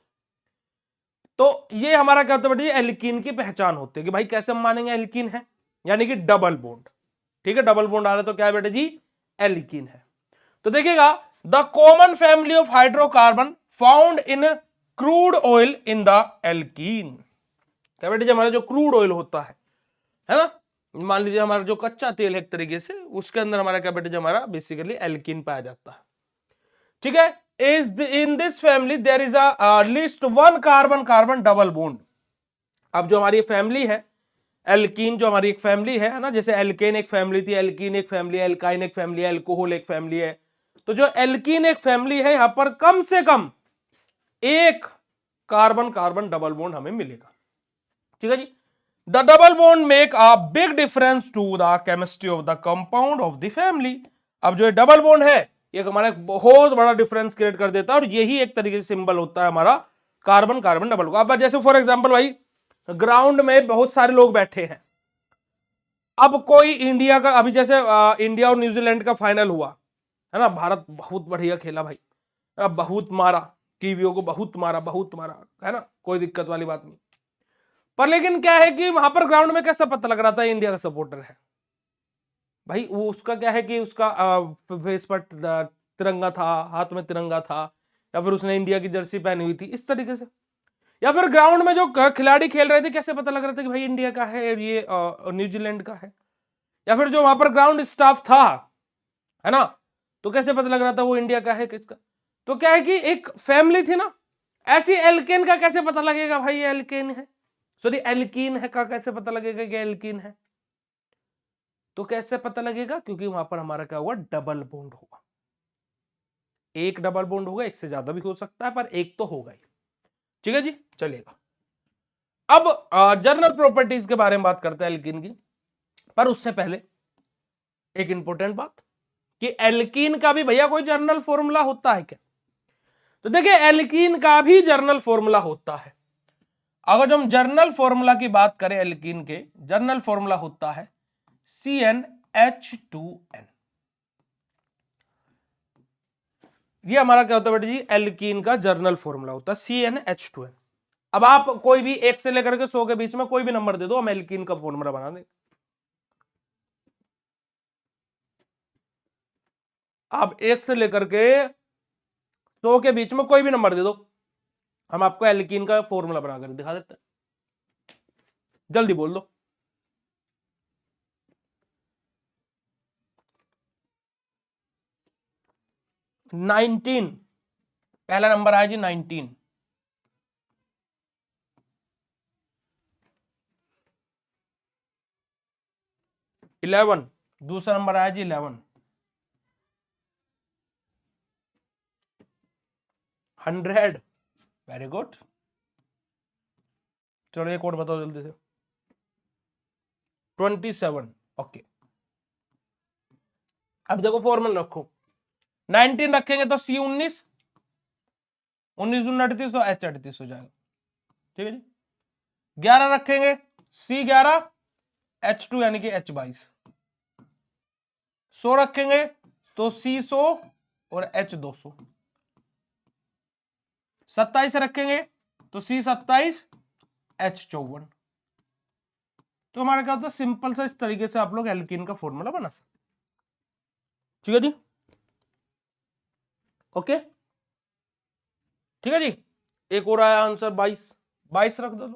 तो ये हमारा क्या होता है बेटा, एल्कीन की पहचान होती है कि भाई कैसे हम मानेंगे एल्कीन है, यानी कि डबल बॉन्ड। ठीक है, डबल बॉन्ड आ रहा है तो क्या है बेटा जी, एल्कीन है। तो देखिएगा, the common family of hydrocarbon found in crude oil in the alkene. क्या बेटा जी, हमारा जो क्रूड ऑयल होता है ना, मान लीजिए हमारा जो कच्चा तेल है एक तरीके से, उसके अंदर हमारा क्या बेटा जी, हमारा बेसिकली एल्कीन पाया जाता है। ठीक है, is in this family there is a least one carbon carbon double bond. अब जो हमारी फैमिली है एल्कीन, जो हमारी एक फैमिली है ना, जैसे एल्केन एक फैमिली थी, एल्कीन एक फैमिली है, एल्काइन एक फैमिली है, एल्कोहल एक फैमिली है। तो जो एल्कीन एक फैमिली है, यहां पर कम से कम एक कार्बन कार्बन डबल बॉन्ड हमें मिलेगा। ठीक है जी, the double bond make a big difference to the chemistry of the compound of the family. अब जो डबल बॉन्ड है ये हमारा एक बहुत बड़ा डिफरेंस क्रिएट कर देता है, और यही एक तरीके से सिंबल होता है हमारा कार्बन कार्बन डबल बॉन्ड। अब जैसे फॉर एग्जांपल भाई, ग्राउंड में बहुत सारे लोग बैठे हैं, अब कोई इंडिया का, अभी जैसे इंडिया और न्यूजीलैंड का फाइनल हुआ है ना, भारत बहुत बढ़िया खेला भाई, बहुत मारा, कीवियों को बहुत मारा है ना, कोई दिक्कत वाली बात नहीं। पर लेकिन क्या है कि वहां पर ग्राउंड में कैसा पता लग रहा था इंडिया का सपोर्टर है भाई, वो उसका क्या है कि उसका फेस पर तिरंगा था, हाथ में तिरंगा था, या फिर उसने इंडिया की जर्सी पहनी हुई थी, इस तरीके से। या फिर ग्राउंड में जो खिलाड़ी खेल रहे थे कैसे पता लग रहा था कि भाई इंडिया का है, ये न्यूजीलैंड का है। या फिर जो वहां पर ग्राउंड स्टाफ था, है ना, तो कैसे पता लग रहा था वो इंडिया का है किसका। तो क्या है कि एक फैमिली थी ना, ऐसी एल्केन का कैसे पता लगेगा भाई ये एल्केन है, सॉरी एल्कीन है का कैसे पता लगेगा कि एल्कीन है। तो कैसे पता लगेगा, क्योंकि वहां पर हमारा क्या होगा, डबल बॉन्ड होगा। एक डबल बॉन्ड होगा, एक से ज्यादा भी हो सकता है, पर एक तो होगा ही। ठीक है जी, चलिएगा। अब जर्नल प्रॉपर्टीज के बारे में बात करते हैं एल्कीन की, पर उससे पहले एक इंपॉर्टेंट बात कि एल्कीन का भी भैया कोई जर्नल फॉर्मूला होता है क्या। तो देखिए, एल्कीन का भी जर्नल फॉर्मूला होता है। अगर जो हम जर्नल फॉर्मूला की बात करें एल्कीन के, जर्नल फॉर्मूला होता है CnH2n। ये हमारा क्या होता है बेटा जी, एल्कीन का जर्नल फॉर्मूला होता है CnH2n। अब आप कोई भी 1 से लेकर के 100 के बीच में कोई भी नंबर दे दो, हम एल्कीन का फॉर्मूला बना देंगे। आप 1 से लेकर के 100 के बीच में कोई भी नंबर दे दो, हम आपको एल्कीन का फॉर्मूला बनाकर दिखा देते हैं। जल्दी बोल दो। 19, पहला नंबर आया जी 19। 11, दूसरा नंबर आया जी 11। 100, वेरी गुड। चलो एक और बताओ जल्दी से। 27, ओके। अब देखो फॉर्मूला रखो, 19 रखेंगे तो C 19, 19 दूनी 38 तो H 38 हो जाएगा, ठीक है जी। 11 रखेंगे C 11, H 2 यानी कि H 22। 100 रखेंगे तो C 100 और H 200। 27 रखेंगे तो C 27, H 54। तो हमारा क्या होता है, सिंपल सा इस तरीके से आप लोग एल्कीन का फॉर्मूला बना सकते, ठीक है जी, ओके, ठीक है जी। एक और आया आंसर 22, 22 रख दो,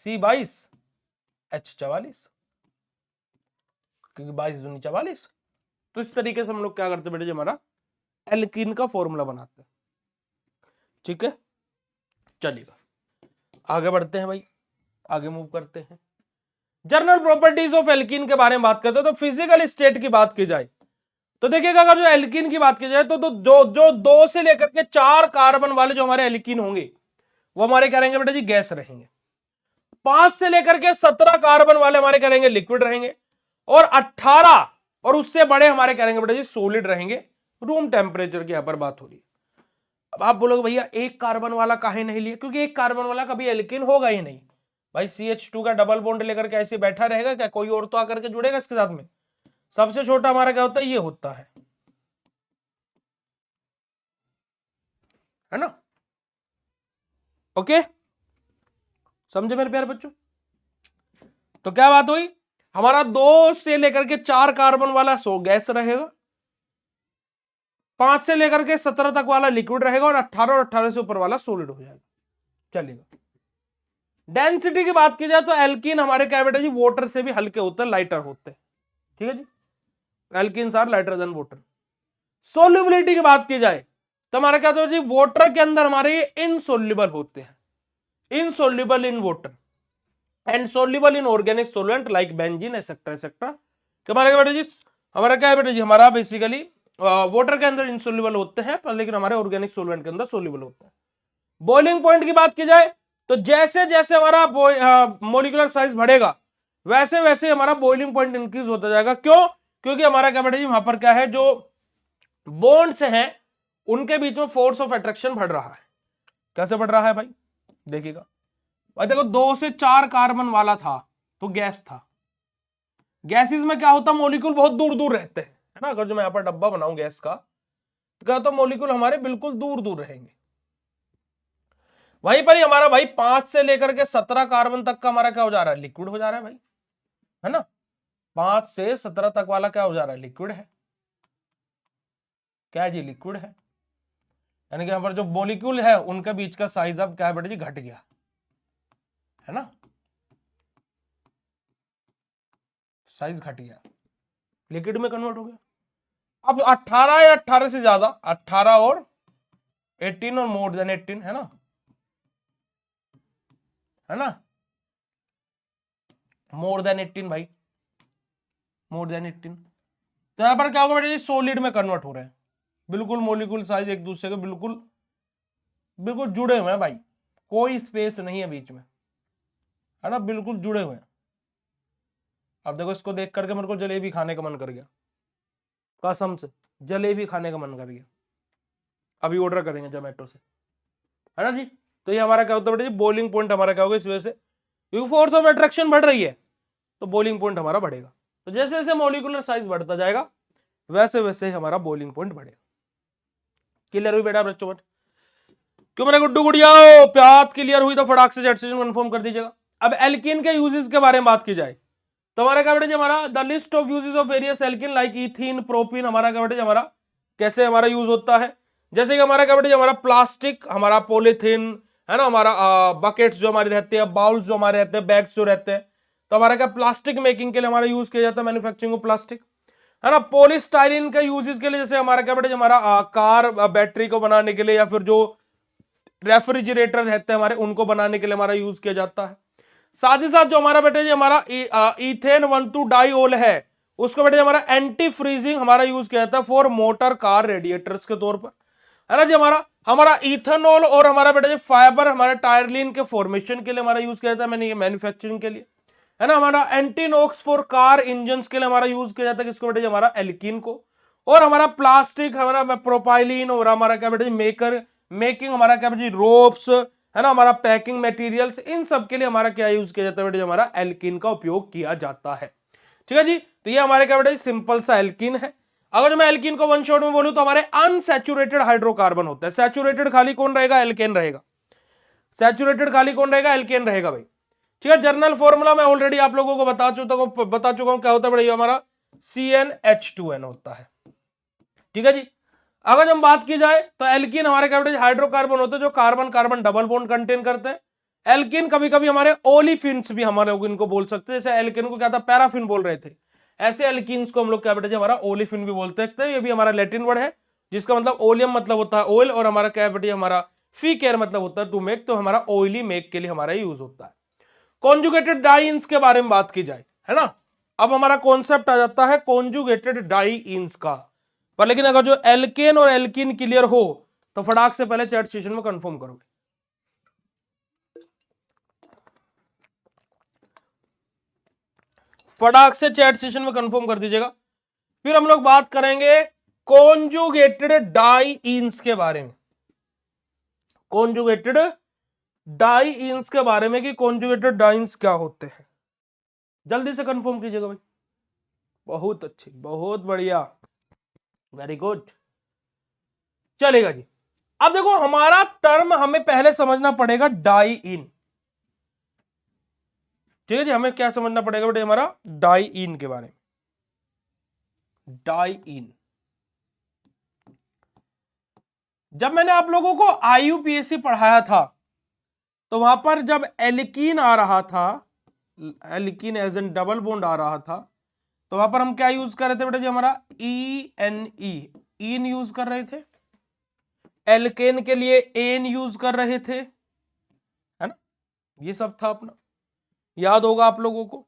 C 22, H 44, क्योंकि 22 दूनी 44। तो इस तरीके से हम लोग क्या करते बेटे जी, हमारा एल्कीन का फॉर्मूला बनाते हैं, ठीक है। चलिएगा आगे बढ़ते हैं भाई, आगे मूव करते हैं। जनरल प्रॉपर्टीज ऑफ एल्कीन के बारे में बात करते हैं। तो फिजिकल स्टेट की बात की जाए तो देखिएगा, अगर जो एल्कीन की बात की जाए तो जो जो 2 से लेकर के 4 कार्बन वाले जो हमारे एल्कीन होंगे वो हमारे करेंगे बेटा जी गैस रहेंगे। 5 से लेकर के 17 कार्बन वाले हमारे करेंगे लिक्विड रहेंगे, और 18 और उससे बड़े हमारे करेंगे बेटा जी सॉलिड रहेंगे। रूम टेम्परेचर की यहां पर बात हो रही है। अब आप बोलोगे भैया एक कार्बन वाला काहे नहीं लिया, क्योंकि एक कार्बन वाला कभी एल्कीन होगा ही नहीं भाई। CH2 का डबल बॉन्ड लेकर के ऐसे बैठा रहेगा क्या, कोई और तो आकर के जुड़ेगा इसके साथ में। सबसे छोटा हमारा क्या होता है, ये होता है ना, ओके, समझे मेरे प्यारे बच्चों। तो क्या बात हुई, हमारा 2 से लेकर के 4 कार्बन वाला गैस रहेगा, 5 से लेकर के 17 तक वाला लिक्विड रहेगा, और 18 से ऊपर वाला सॉलिड हो जाएगा। चलिएगा डेंसिटी की बात की जाए तो एल्कीन हमारे क्या बेटा जी वाटर से भी हल्के होते हैं, लाइटर होते हैं, ठीक है जी। Alkenes are lighter than water. Solubility की बात की जाए तो हमारा क्या होता है जी, वाटर के अंदर हमारे इनसोल्युबल होते हैं, insoluble in water and soluble in organic solvent like benzene etcetera etcetera. हमारा क्या बेटा जी, हमारा क्या है बेटा जी, हमारा बेसिकली वाटर के अंदर इनसोल्युबल होते हैं पर लेकिन हमारे ऑर्गेनिक सोलवेंट के अंदर सोल्युबल होते हैं। बॉइलिंग पॉइंट की बात की जाए तो जैसे जैसे हमारा मोलिकुलर साइज बढ़ेगा वैसे वैसे हमारा बॉइलिंग पॉइंट इंक्रीज होता जाएगा। क्यों, क्योंकि हमारा क्या बेटा जी वहां पर क्या है, जो बॉन्ड्स हैं उनके बीच में फोर्स ऑफ अट्रैक्शन बढ़ रहा है। कैसे बढ़ रहा है भाई, देखिएगा भाई, देखो 2 से 4 कार्बन वाला था तो गैस था। गैसेस में क्या होता है, मोलिक्यूल बहुत दूर दूर रहते हैं, है ना। अगर जो मैं यहाँ पर डब्बा बनाऊं गैस का तो क्या होता है, मोलिक्यूल हमारे बिल्कुल दूर दूर रहेंगे। वहीं पर ही हमारा भाई 5 से लेकर के 17 कार्बन तक का हमारा क्या हो जा रहा है, लिक्विड हो जा रहा है भाई, है ना। 5 से 17 तक वाला क्या हो जा रहा है, लिक्विड है, क्या है जी, लिक्विड है। यानी कि यहाँ पर जो मॉलिक्यूल है उनके बीच का साइज अब क्या है बेटा जी, घट गया, है ना, साइज घट गया, लिक्विड में कन्वर्ट हो गया। अब 18 या 18 से ज्यादा, 18 और 18 और मोर देन 18, है ना, मोर देन 18 भाई, मोर देन 18। तो यहां पर क्या होगा बेटा जी, सॉलिड में कन्वर्ट हो रहे हैं, बिल्कुल मॉलिक्यूल साइज एक दूसरे के बिल्कुल बिल्कुल जुड़े हुए हैं भाई, कोई स्पेस नहीं है बीच में, है ना, बिल्कुल जुड़े हुए हैं। अब देखो इसको देख करके मेरे को जलेबी खाने का मन कर गया, कसम से जलेबी खाने का मन कर गया, अभी ऑर्डर करेंगे जोमेटो से, है ना जी। तो ये हमारा क्या होता है बेटा जी, बॉइलिंग पॉइंट हमारा क्या होगा, इस वजह से क्योंकि फोर्स ऑफ अट्रैक्शन बढ़ रही है तो बॉइलिंग पॉइंट हमारा बढ़ेगा। तो जैसे जैसे मॉलिक्यूलर साइज बढ़ता जाएगा वैसे वैसे हमारा बॉइलिंग पॉइंट बढ़ेगा। क्लियर हुई बेटा बच्चों, क्यों मेरे गुड्डू गुड़िया प्याद क्लियर हुई तो फटाक से चैट सेशन कंफर्म कर दीजिएगा। अब एल्कीन के यूजेस के बारे में बात की जाए तो हमारा क्या बेटा जी, हमारा the list of uses of various alkene like ethene propene, हमारा क्या बेटा जी, हमारा कैसे हमारा यूज होता है, जैसे कि हमारा क्या बेटा, हमारा प्लास्टिक, हमारा पॉलीथीन है ना, हमारा बकेट्स जो हमारे रहते हैं, बाउल्स जो हमारे रहते हैं, बैग्स जो रहते हैं, तो हमारा क्या प्लास्टिक मेकिंग के लिए हमारा यूज किया जाता है, मैन्युफैक्चरिंग ऑफ प्लास्टिक, है ना। पॉलीस्टाइलिन का यूजेस के लिए, जैसे हमारा क्या बेटा, हमारा कार बैटरी को बनाने के लिए, या फिर जो रेफ्रिजरेटर रहते हैं हमारे, उनको बनाने के लिए हमारा यूज किया जाता है। साथ ही साथ जो हमारा बेटा जी हमारा इथेन 1,2-डाइओल है, उसको बेटा हमारा एंटी फ्रीजिंग हमारा यूज किया जाता है फॉर मोटर कार रेडिएटर्स के तौर पर, है ना जी। हमारा हमारा इथेनॉल और हमारा बेटा जी फाइबर हमारा टायरलिन के फॉर्मेशन के लिए हमारा यूज किया जाता है, मैंने ये मैन्युफैक्चरिंग के लिए, है ना। हमारा एंटीनॉक्स फॉर कार इंजन के लिए हमारा यूज किया जाता है किसको बेटा जी, हमारा एल्कीन को। और हमारा प्लास्टिक हमारा प्रोपाइलिन और हमारा क्या बेटा जी मेकिंग हमारा क्या बेटा जी रोप्स, है ना, हमारा पैकिंग मटेरियल्स, इन सब के लिए हमारा क्या यूज किया जाता है बेटा, हमारा एल्कीन का उपयोग किया जाता है। ठीक है जी, तो ये हमारे क्या बेटा सिंपल सा एल्कीन है। अगर मैं एल्कीन को वन शॉट में बोलूं तो हमारे अनसैचुरेटेड हाइड्रोकार्बन होता है। सैचुरेटेड खाली कौन रहेगा, एल्केन रहेगा। सैचुरेटेड खाली कौन रहेगा, एल्केन रहेगा भाई। ठीक है, जर्नल फॉर्मूला मैं ऑलरेडी आप लोगों को बता चुका हूं क्या होता है भाई, हमारा CnH2n होता है। ठीक है जी, अगर हम बात की जाए तो एल्कीन हमारे क्या बेटा हाइड्रोकार्बन होते हैं जो carbon carbon double bond contain करते हैं। एल्कीन कभी कभी हमारे ओलिफिन्स भी हमारे लोग इनको बोल सकते हैं, जैसे एल्कीन को क्या था, पैराफिन बोल रहे थे, ऐसे एल्कीन्स को हम लोग क्या बेटा हमारा ओलिफिन भी बोलते हैं। ये भी हमारा लैटिन वर्ड है जिसका मतलब ओलियम मतलब होता है ऑयल, और हमारा क्या बेटा हमारा फी केयर मतलब होता है टू मेक, तो हमारा ऑयली मेक के लिए हमारा यूज होता है। कॉन्जुगेटेड डाइन्स के बारे में बात की जाए, है ना, अब हमारा कॉन्सेप्ट आ जाता है कॉन्जुगेटेड डाइन्स का। पर लेकिन अगर जो एल्केन और एल्किन क्लियर हो तो फटाक से पहले चैट सेशन में कंफर्म करोगे। फटाक से चैट सेशन में कंफर्म कर दीजिएगा। फिर हम लोग बात करेंगे कॉन्जुगेटेड डाइन्स के बारे में, कॉन्जुगेटेड डाइन्स के बारे में कि कॉन्जुगेटेड डाइन्स क्या होते हैं। जल्दी से कंफर्म कीजिएगा भाई। बहुत अच्छी, बहुत बढ़िया, वेरी गुड, चलेगा जी। अब देखो हमारा टर्म हमें पहले समझना पड़ेगा डाइइन। ठीक है जी, हमें क्या समझना पड़ेगा बेटे, हमारा डाइइन के बारे में। डाइइन, जब मैंने आप लोगों को IUPAC पढ़ाया था तो वहां पर जब एल्कीन आ रहा था, alkene as an double bond आ रहा था, तो वहां पर हम क्या यूज कर रहे थे बेटा जी, हमारा ENE, इन यूज कर रहे थे। एल्केन के लिए एन यूज कर रहे थे, है ना, ये सब था अपना, याद होगा आप लोगों को,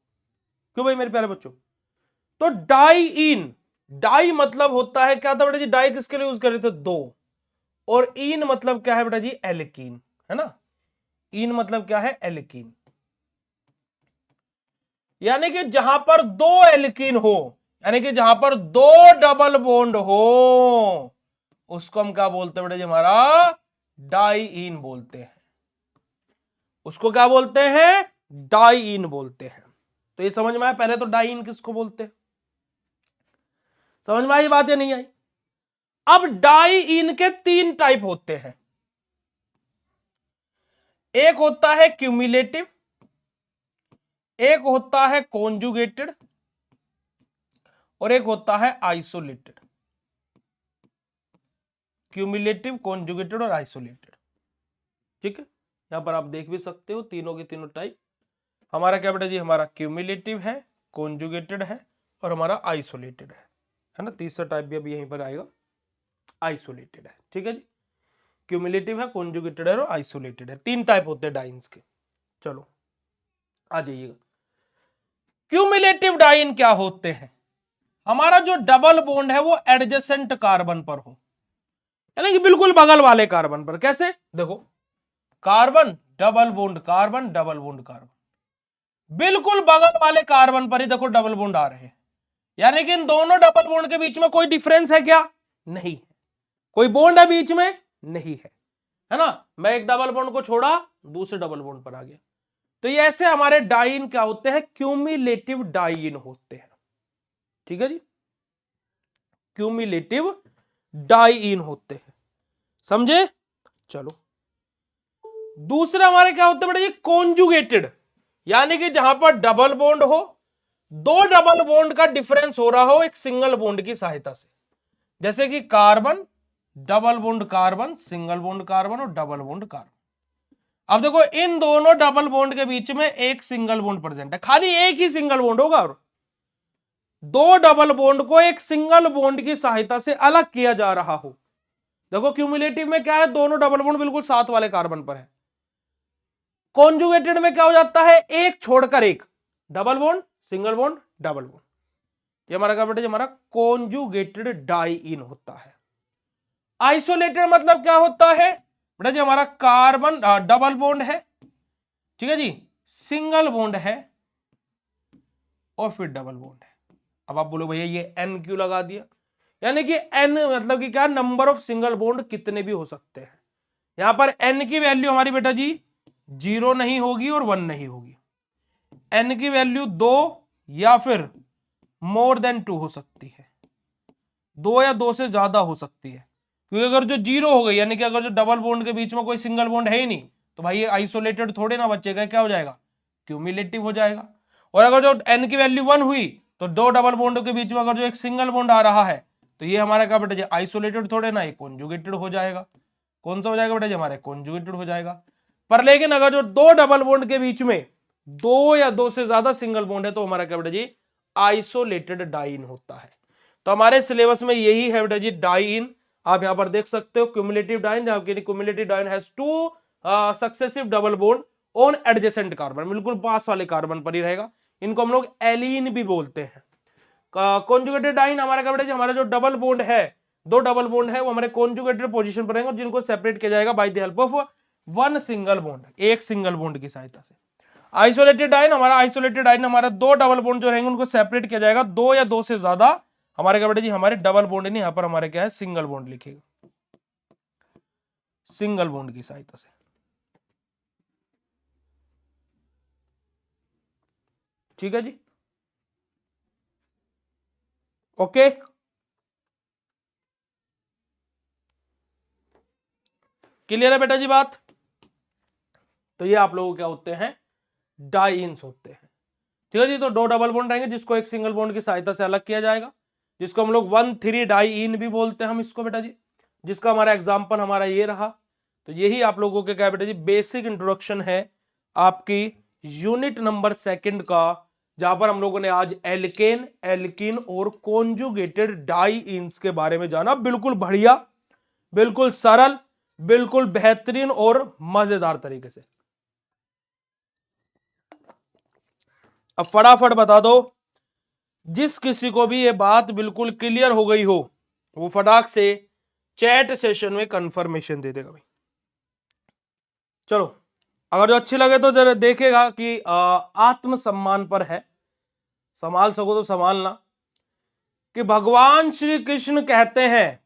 क्यों भाई मेरे प्यारे बच्चों। तो डाइइन, डाई मतलब होता है क्या था बेटा जी, डाई किसके लिए यूज कर रहे थे, दो, और इन मतलब क्या है बेटा जी, एल्कीन, है ना, इन मतलब क्या है, एल्कीन। यानी कि जहां पर दो एल्कीन हो, यानी कि जहां पर दो डबल बॉन्ड हो, उसको हम क्या बोलते हैं बेटा जी, हमारा डाइइन बोलते हैं। उसको क्या बोलते हैं, डाइइन बोलते हैं। तो ये समझ में आया, पहले तो डाइइन किसको बोलते हैं, समझ में आई बात या नहीं आई। अब डाइइन के तीन टाइप होते हैं, एक होता है क्यूमुलेटिव, एक होता है कॉन्जुगेटेड, और एक होता है आइसोलेटेड। क्यूमुलेटिव, कॉन्जुगेटेड और आइसोलेटेड। ठीक है, यहां पर आप देख भी सकते हो तीनों के तीनों टाइप। हमारा क्या बेटा जी, हमारा क्यूमुलेटिव है, कॉन्जुगेटेड है, और हमारा आइसोलेटेड है ना। तीसरा टाइप भी अभी यहीं पर आएगा, आइसोलेटेड है। ठीक है जी, क्यूमुलेटिव है, कॉन्जुगेटेड है और आइसोलेटेड है, तीन टाइप होते हैं डाइन्स के। चलो आ जाइएगा, क्यूमुलेटिव डाइन क्या होते हैं, हमारा जो डबल बॉन्ड है वो एडजेसेंट कार्बन पर हो, यानी कि बिल्कुल बगल वाले कार्बन पर। कैसे, देखो carbon double bond carbon double bond carbon, बिल्कुल बगल वाले कार्बन पर ही देखो डबल बॉन्ड आ रहे हैं, यानी कि इन दोनों डबल बॉन्ड के बीच में कोई डिफरेंस है क्या, नहीं है, कोई बॉन्ड है बीच में, नहीं है ना। मैं एक डबल बॉन्ड को छोड़ा, दूसरे डबल बॉन्ड पर आ गया। तो ये ऐसे हमारे डाइन क्या होते हैं, क्यूमुलेटिव डाइन होते हैं। ठीक है जी, क्यूमुलेटिव डाइन होते हैं, समझे। चलो दूसरे हमारे क्या होते हैं बेटा, ये कॉन्जुगेटेड, यानी कि जहां पर डबल बॉन्ड हो, दो डबल बॉन्ड का डिफरेंस हो रहा हो एक सिंगल बॉन्ड की सहायता से। जैसे कि carbon, double bond carbon, single bond carbon और डबल बॉन्ड कार्बन। अब देखो इन दोनों डबल बॉन्ड के बीच में एक सिंगल बॉन्ड प्रेजेंट है, खाली एक ही सिंगल बॉन्ड होगा और दो डबल बॉन्ड को एक सिंगल बॉन्ड की सहायता से अलग किया जा रहा हो। देखो क्यूमुलेटिव में क्या है, दोनों डबल बॉन्ड बिल्कुल साथ वाले कार्बन पर है। कॉन्जुगेटेड में क्या हो जाता है, एक छोड़कर एक, double bond single bond double bond, ये हमारा क्या बेटा, हमारा कॉन्जुगेटेड डाइइन होता है। आइसोलेटेड मतलब क्या होता है बेटा जी, हमारा कार्बन डबल बॉन्ड है, ठीक है जी, सिंगल बॉन्ड है और फिर डबल बॉन्ड है। अब आप बोलो भैया ये एन क्यों लगा दिया, यानी कि एन मतलब कि क्या, नंबर ऑफ सिंगल बॉन्ड कितने भी हो सकते हैं। यहां पर एन की वैल्यू हमारी बेटा जी 0 नहीं होगी और 1 नहीं होगी, एन की वैल्यू 2 या फिर मोर देन 2 हो सकती है, 2 या 2 से ज्यादा हो सकती है। क्योंकि अगर जो 0 हो गई, यानी कि अगर जो डबल बॉन्ड के बीच में कोई सिंगल बॉन्ड है ही नहीं, तो भाई ये आइसोलेटेड थोड़े ना बचेगा, क्या हो जाएगा, क्यूमुलेटिव हो जाएगा। और अगर जो एन की वैल्यू 1 हुई, तो दो डबल बॉन्ड के बीच में अगर जो एक सिंगल बॉन्ड आ रहा है, तो ये हमारा क्या बेटा जी, आइसोलेटेड थोड़े ना, ये कॉन्जुगेटेड हो जाएगा। कौन सा हो जाएगा बेटा जी, हमारे कॉन्जुगेटेड हो जाएगा। पर लेकिन अगर जो दो डबल बॉन्ड के बीच में 2 या 2 से ज्यादा सिंगल बॉन्ड है, तो हमारा क्या बेटा जी, आइसोलेटेड डाइइन होता है। तो हमारे सिलेबस में यही है बेटा जी, डाइइन। आप यहां पर देख सकते हो क्यूमुलेटिव डाइइन, जहां की cumulative diene has 2 successive double bond on adjacent carbon, बिल्कुल पास वाले कार्बन पर ही रहेगा। इनको हम लोग एलीन भी बोलते हैं। कॉन्जुगेटेड डाइइन हमारा क्या बेटा जी, हमारा जो डबल बॉन्ड है, दो डबल बॉन्ड है, वो हमारे कॉन्जुगेटेड पोजीशन पर रहेंगे, जिनको सेपरेट किया जाएगा bye the help of one single bond, एक सिंगल बॉन्ड की सहायता से। आइसोलेटेड डाइइन हमारा दो डबल बॉन्ड जो रहेंगे उनको सेपरेट किया जाएगा, 2 या 2 से ज्यादा हमारे क्या बेटा जी, हमारे डबल बॉन्ड नहीं, यहां पर हमारे क्या है, सिंगल बॉन्ड लिखेगा, सिंगल बॉन्ड की सहायता से। ठीक है जी, ओके। क्लियर है बेटा जी बात। तो ये आप लोगों क्या होते हैं, डाइन्स होते हैं। ठीक है जी, तो दो डबल बॉन्ड रहेंगे जिसको एक सिंगल बॉन्ड की सहायता से अलग किया जाएगा, जिसको हम लोग 1,3 डाइइन भी बोलते हैं हम इसको बेटा जी, जिसका हमारा एग्जांपल हमारा ये रहा। तो यही आप लोगों के क्या बेटा जी, बेसिक इंट्रोडक्शन है आपकी यूनिट नंबर 2 का, जहां पर हम लोगों ने आज एल्केन, एल्कीन और कॉन्जुगेटेड डाइइन्स के बारे में जाना। बिल्कुल बढ़िया, बिल्कुल सरल, बिल्कुल बेहतरीन और मजेदार तरीके से। अब फटाफट बता दो, जिस किसी को भी ये बात बिल्कुल क्लियर हो गई हो, वो फटाक से चैट सेशन में कंफर्मेशन दे देगा भाई। चलो, अगर जो अच्छी लगे तो जरा देखेगा कि आत्मसम्मान पर है, संभाल सको तो संभालना। कि भगवान श्री कृष्ण कहते हैं,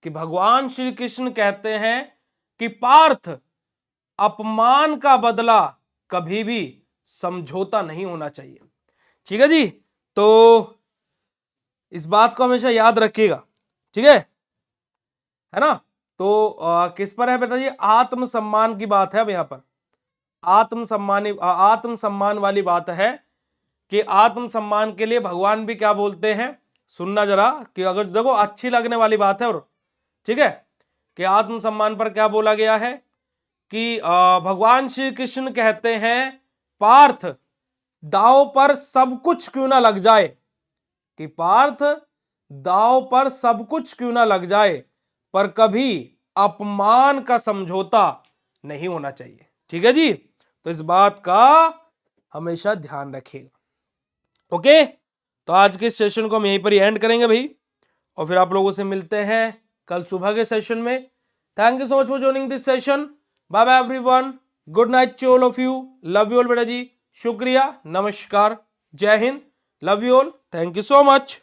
कि भगवान श्री कृष्ण कहते हैं कि पार्थ, अपमान का बदला कभी भी समझौता नहीं होना चाहिए। ठीक है जी, तो इस बात को हमेशा याद रखिएगा, ठीक है ना। तो किस पर है बेटा जी, आत्मसम्मान की बात है। अब यहां पर आत्मसम्मान वाली बात है कि आत्मसम्मान के लिए भगवान भी क्या बोलते हैं, सुनना जरा, कि अगर देखो अच्छी लगने वाली बात है। और ठीक है, कि आत्मसम्मान पर क्या बोला गया है कि भगवान श्री कृष्ण कहते हैं, पार्थ, दांव पर सब कुछ क्यों ना लग जाए, कि पार्थ, दांव पर सब कुछ क्यों ना लग जाए, पर कभी अपमान का समझौता नहीं होना चाहिए। ठीक है जी, तो इस बात का हमेशा ध्यान रखिएगा। ओके, तो आज के सेशन को हम यहीं पर ही एंड करेंगे भाई, और फिर आप लोगों से मिलते हैं कल सुबह के सेशन में। Thank you so much for joining this session. Bye bye everyone, good night to all of you, love you all बेटा जी, शुक्रिया, नमस्कार, जय हिंद, love you all, thank you so much.